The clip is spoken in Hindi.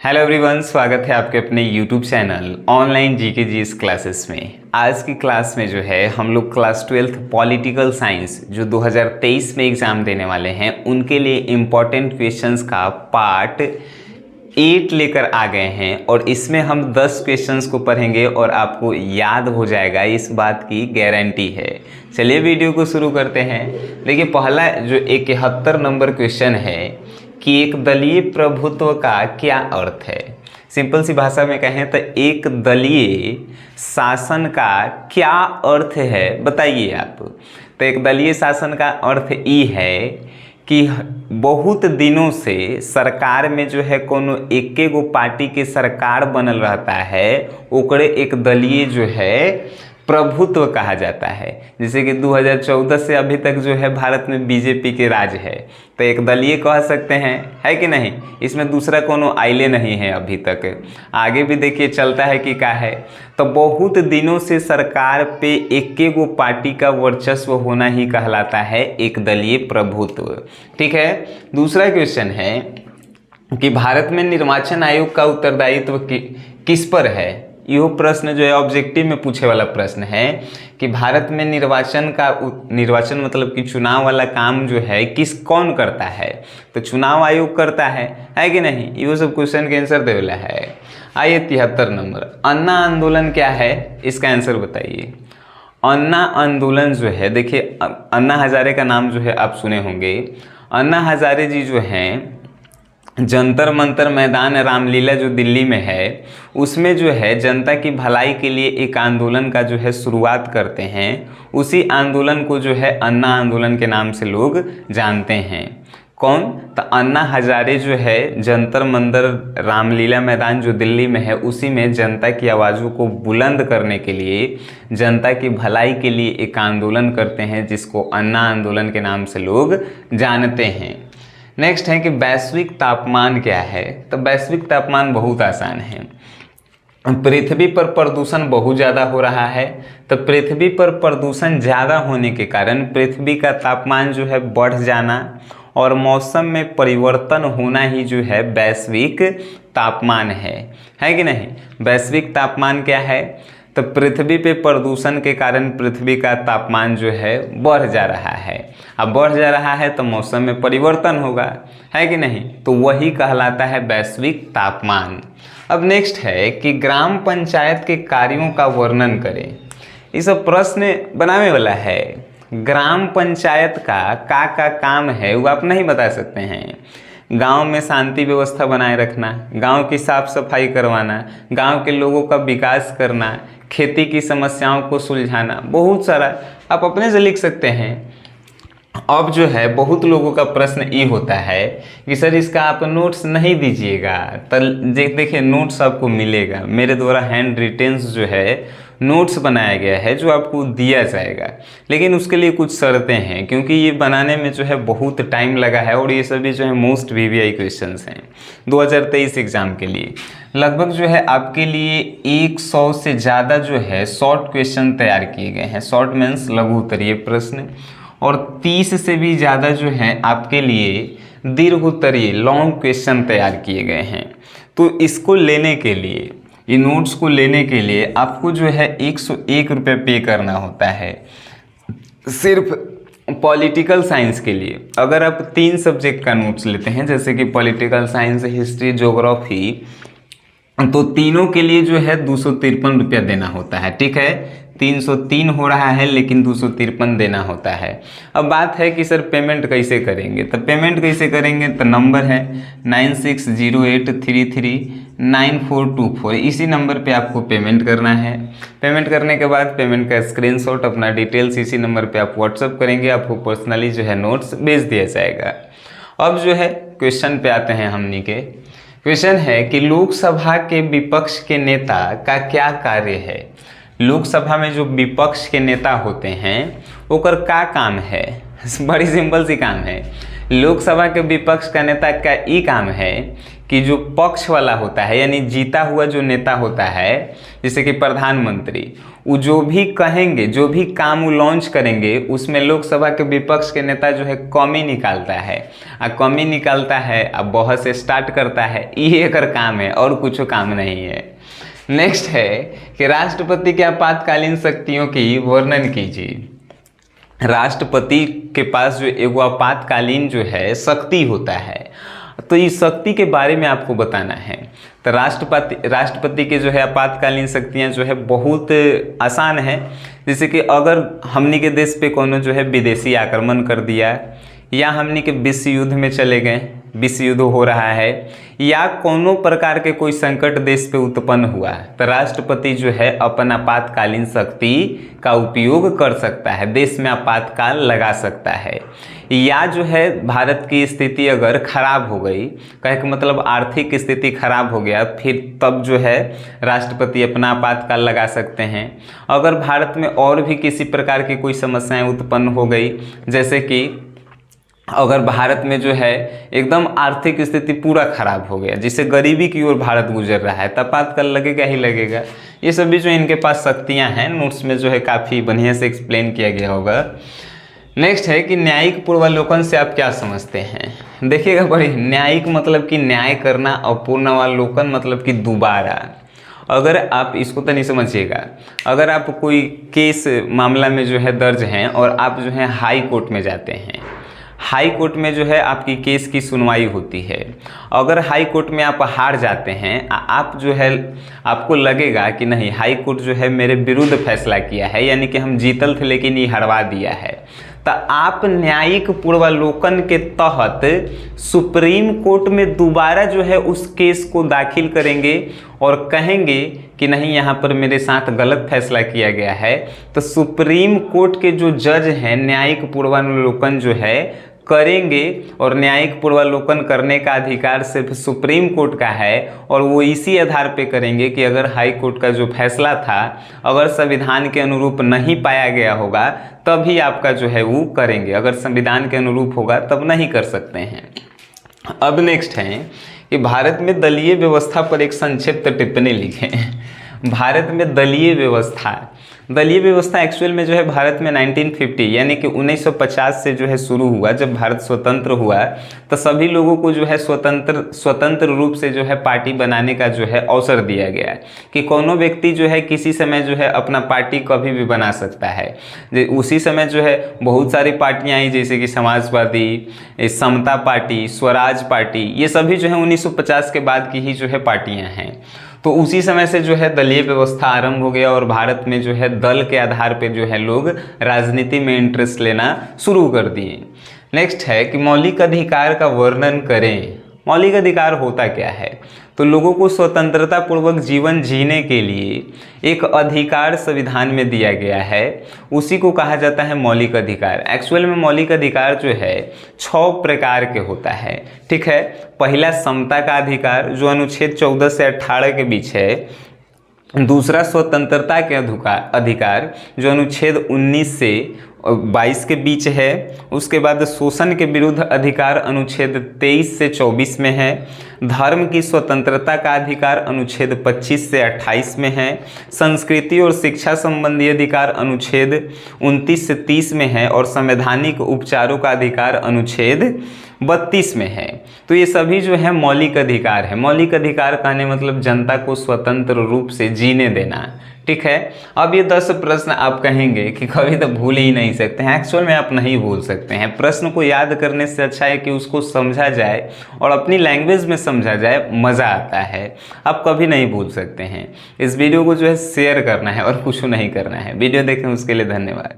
हेलो एवरीवन, स्वागत है आपके अपने YouTube channel online GK GS classes में। आज की क्लास में जो है हम लोग क्लास 12th पॉलिटिकल साइंस जो 2023 में एग्ज़ाम देने वाले हैं उनके लिए इम्पॉर्टेंट क्वेश्चंस का पार्ट 8 लेकर आ गए हैं और इसमें हम 10 क्वेश्चंस को पढ़ेंगे और आपको याद हो जाएगा, इस बात की गारंटी है। चलिए वीडियो को शुरू करते हैं। देखिए, पहला जो 71 नंबर क्वेश्चन है कि एक दलीय प्रभुत्व का क्या अर्थ है। सिंपल सी भाषा में कहें तो एक दलीय शासन का क्या अर्थ है, बताइए आप। तो एक दलीय शासन का अर्थ ये है कि बहुत दिनों से सरकार में जो है कोनो एके गो पार्टी के सरकार बनल रहता है, ओकरे एक दलीय जो है प्रभुत्व कहा जाता है। जैसे कि 2014 से अभी तक जो है भारत में बीजेपी के राज है, तो एक दलीय कह सकते हैं, है कि नहीं। इसमें दूसरा कोनो आइले नहीं है अभी तक, आगे भी देखिए चलता है कि क्या है। तो बहुत दिनों से सरकार पे एके गो पार्टी का वर्चस्व होना ही कहलाता है एक दलीय प्रभुत्व। ठीक है। दूसरा क्वेश्चन है कि भारत में निर्वाचन आयोग का उत्तरदायित्व किस पर है। यह प्रश्न जो है ऑब्जेक्टिव में पूछे वाला प्रश्न है कि भारत में निर्वाचन मतलब कि चुनाव वाला काम जो है कौन करता है। तो चुनाव आयोग करता है कि नहीं। ये सब क्वेश्चन के आंसर देवेला है। आइए 73 नंबर, अन्ना आंदोलन क्या है, इसका आंसर बताइए। अन्ना आंदोलन जो है, देखिए अन्ना हजारे का नाम जो है आप सुने होंगे। अन्ना हजारे जी जो हैं जंतर मंतर मैदान रामलीला जो दिल्ली में है, उसमें जो है जनता की भलाई के लिए एक आंदोलन का जो है शुरुआत करते हैं। उसी आंदोलन को जो है अन्ना आंदोलन के नाम से लोग जानते हैं। कौन? तो अन्ना हजारे जो है जंतर मंतर रामलीला मैदान जो दिल्ली में है, उसी में जनता की आवाज़ों को बुलंद करने के लिए, जनता की भलाई के लिए एक आंदोलन करते हैं, जिसको अन्ना आंदोलन के नाम से लोग जानते हैं। नेक्स्ट है कि वैश्विक तापमान क्या है। तो वैश्विक तापमान बहुत आसान है। पृथ्वी पर प्रदूषण बहुत ज़्यादा हो रहा है, तो पृथ्वी पर प्रदूषण ज़्यादा होने के कारण पृथ्वी का तापमान जो है बढ़ जाना और मौसम में परिवर्तन होना ही जो है वैश्विक तापमान है कि नहीं। वैश्विक तापमान क्या है? तो पृथ्वी पे प्रदूषण के कारण पृथ्वी का तापमान जो है बढ़ जा रहा है। अब बढ़ जा रहा है तो मौसम में परिवर्तन होगा, है कि नहीं। तो वही कहलाता है वैश्विक तापमान। अब नेक्स्ट है कि ग्राम पंचायत के कार्यों का वर्णन करें। ये सब प्रश्न बनाने वाला है। ग्राम पंचायत का काम है वो आप नहीं बता सकते हैं। गांव में शांति व्यवस्था बनाए रखना, गांव की साफ सफाई करवाना, गांव के लोगों का विकास करना, खेती की समस्याओं को सुलझाना, बहुत सारा आप अपने से लिख सकते हैं। अब जो है बहुत लोगों का प्रश्न ये होता है कि सर इसका आप नोट्स नहीं दीजिएगा। तो देखिए नोट्स आपको मिलेगा, मेरे द्वारा हैंड रिटेन्स जो है नोट्स बनाया गया है जो आपको दिया जाएगा, लेकिन उसके लिए कुछ शर्तें हैं, क्योंकि ये बनाने में जो है बहुत टाइम लगा है और ये सभी जो है मोस्ट वीवीआई क्वेश्चंस हैं 2023 एग्ज़ाम के लिए। लगभग जो है आपके लिए 100 से ज़्यादा जो है शॉर्ट क्वेश्चन तैयार किए गए हैं। शॉर्ट मीन्स लघु उत्तरीय प्रश्न, और 30 से भी ज़्यादा जो है आपके लिए दीर्घ उत्तरीय लॉन्ग क्वेश्चन तैयार किए गए हैं। तो इसको लेने के लिए, ये नोट्स को लेने के लिए आपको जो है 101 रुपये पे करना होता है सिर्फ पॉलिटिकल साइंस के लिए। अगर आप 3 सब्जेक्ट का नोट्स लेते हैं, जैसे कि पॉलिटिकल साइंस, हिस्ट्री, ज्योग्राफी, तो तीनों के लिए जो है 253 रुपया देना होता है। ठीक है, 303 हो रहा है लेकिन 253 देना होता है। अब बात है कि सर पेमेंट कैसे करेंगे। तो पेमेंट कैसे करेंगे, तो नंबर है 9608339424, इसी नंबर पे आपको पेमेंट करना है। पेमेंट करने के बाद पेमेंट का स्क्रीनशॉट, अपना डिटेल्स इसी नंबर पे आप व्हाट्सअप करेंगे, आपको पर्सनली जो है नोट्स भेज दिया जाएगा। अब जो है क्वेश्चन पे आते हैं हमनी के। क्वेश्चन है कि लोकसभा के विपक्ष के नेता का क्या कार्य है। लोकसभा में जो विपक्ष के नेता होते हैं ओकर का काम है। बड़ी सिंपल सी काम है। लोकसभा के विपक्ष का नेता का ये काम है कि जो पक्ष वाला होता है यानी जीता हुआ जो नेता होता है जैसे कि प्रधानमंत्री, वो जो भी कहेंगे, जो भी काम वो लॉन्च करेंगे उसमें लोकसभा के विपक्ष के नेता जो है कमी निकालता है, कमी निकालता है, अब बहस स्टार्ट करता है। ये एक काम है और कुछ काम नहीं है। नेक्स्ट है कि राष्ट्रपति के आपातकालीन शक्तियों की वर्णन कीजिए। राष्ट्रपति के पास जो एगो आपातकालीन जो है शक्ति होता है, तो इस शक्ति के बारे में आपको बताना है। तो राष्ट्रपति के जो है आपातकालीन शक्तियां जो है बहुत आसान है। जैसे कि अगर हमनी के देश पे कोनो जो है विदेशी आक्रमण कर दिया, या हमनी के विश्व युद्ध में चले गए, विश्व युद्ध हो रहा है, या कोनो प्रकार के कोई संकट देश पे उत्पन्न हुआ, तो राष्ट्रपति जो है अपन आपातकालीन शक्ति का उपयोग कर सकता है, देश में आपातकाल लगा सकता है। या जो है भारत की स्थिति अगर खराब हो गई, कहे कि मतलब आर्थिक स्थिति खराब हो गया, फिर तब जो है राष्ट्रपति अपना आपातकाल लगा सकते हैं। अगर भारत में और भी किसी प्रकार की कोई समस्याएं उत्पन्न हो गई, जैसे कि अगर भारत में जो है एकदम आर्थिक स्थिति पूरा खराब हो गया, जिससे गरीबी की ओर भारत गुजर रहा है, तब आपातकाल लगेगा ही लगेगा। ये सभी जो इनके पास शक्तियां हैं, नोट्स में जो है काफ़ी बढ़िया से एक्सप्लेन किया गया होगा। नेक्स्ट है कि न्यायिक पूर्वावलोकन से आप क्या समझते हैं। देखिएगा बड़ी, न्यायिक मतलब कि न्याय करना और पूर्वावलोकन मतलब कि दोबारा। अगर आप इसको तो नहीं समझिएगा, अगर आप कोई केस मामला में जो है दर्ज हैं और आप जो है हाई कोर्ट में जाते हैं, हाई कोर्ट में जो है आपकी केस की सुनवाई होती है। अगर हाई कोर्ट में आप हार जाते हैं, आप जो है आपको लगेगा कि नहीं हाई कोर्ट जो है मेरे विरुद्ध फैसला किया है, यानी कि हम जीतल थे लेकिन ये हरवा दिया है, तो आप न्यायिक पूर्वावलोकन के तहत सुप्रीम कोर्ट में दोबारा जो है उस केस को दाखिल करेंगे और कहेंगे कि नहीं यहाँ पर मेरे साथ गलत फैसला किया गया है। तो सुप्रीम कोर्ट के जो जज हैं न्यायिक पूर्वावलोकन जो है करेंगे, और न्यायिक पूर्वावलोकन करने का अधिकार सिर्फ सुप्रीम कोर्ट का है, और वो इसी आधार पे करेंगे कि अगर हाई कोर्ट का जो फैसला था अगर संविधान के अनुरूप नहीं पाया गया होगा तभी आपका जो है वो करेंगे, अगर संविधान के अनुरूप होगा तब नहीं कर सकते हैं। अब नेक्स्ट है कि भारत में दलीय व्यवस्था पर एक संक्षिप्त टिप्पणी लिखें। भारत में दलीय व्यवस्था एक्चुअल में जो है भारत में 1950 यानी कि 1950 से जो है शुरू हुआ। जब भारत स्वतंत्र हुआ तो सभी लोगों को जो है स्वतंत्र रूप से जो है पार्टी बनाने का जो है अवसर दिया गया है कि कोनो व्यक्ति जो है किसी समय जो है अपना पार्टी कभी भी बना सकता है। उसी समय जो है बहुत सारी पार्टियां आई, जैसे कि समाजवादी, समता पार्टी, स्वराज पार्टी, ये सभी जो है 1950 के बाद की ही जो है पार्टियां हैं। तो उसी समय से जो है दलीय व्यवस्था आरंभ हो गया और भारत में जो है दल के आधार पे जो है लोग राजनीति में इंटरेस्ट लेना शुरू कर दिए। नेक्स्ट है कि मौलिक अधिकार का वर्णन करें। मौलिक अधिकार होता क्या है? तो लोगों को स्वतंत्रता पूर्वक जीवन जीने के लिए एक अधिकार संविधान में दिया गया है, उसी को कहा जाता है मौलिक अधिकार। एक्चुअल में मौलिक अधिकार जो है 6 प्रकार के होता है, ठीक है। पहला समता का अधिकार जो अनुच्छेद 14 से 18 के बीच है। दूसरा स्वतंत्रता के अधिकार जो अनुच्छेद 19 से 22 के बीच है। उसके बाद शोषण के विरुद्ध अधिकार अनुच्छेद 23 से 24 में है। धर्म की स्वतंत्रता का अधिकार अनुच्छेद 25 से 28 में है। संस्कृति और शिक्षा संबंधी अधिकार अनुच्छेद 29 से 30 में है और संवैधानिक उपचारों का अधिकार अनुच्छेद 32 में है। तो ये सभी जो है मौलिक अधिकार है। मौलिक अधिकार कहने मतलब जनता को स्वतंत्र रूप से जीने देना, ठीक है। अब ये 10 प्रश्न आप कहेंगे कि कभी तो भूल ही नहीं सकते हैं। एक्चुअल में आप नहीं भूल सकते हैं। प्रश्न को याद करने से अच्छा है कि उसको समझा जाए और अपनी लैंग्वेज में समझा जाए, मज़ा आता है। आप कभी नहीं भूल सकते हैं। इस वीडियो को जो है शेयर करना है और कुछ नहीं करना है। वीडियो देखें उसके लिए धन्यवाद।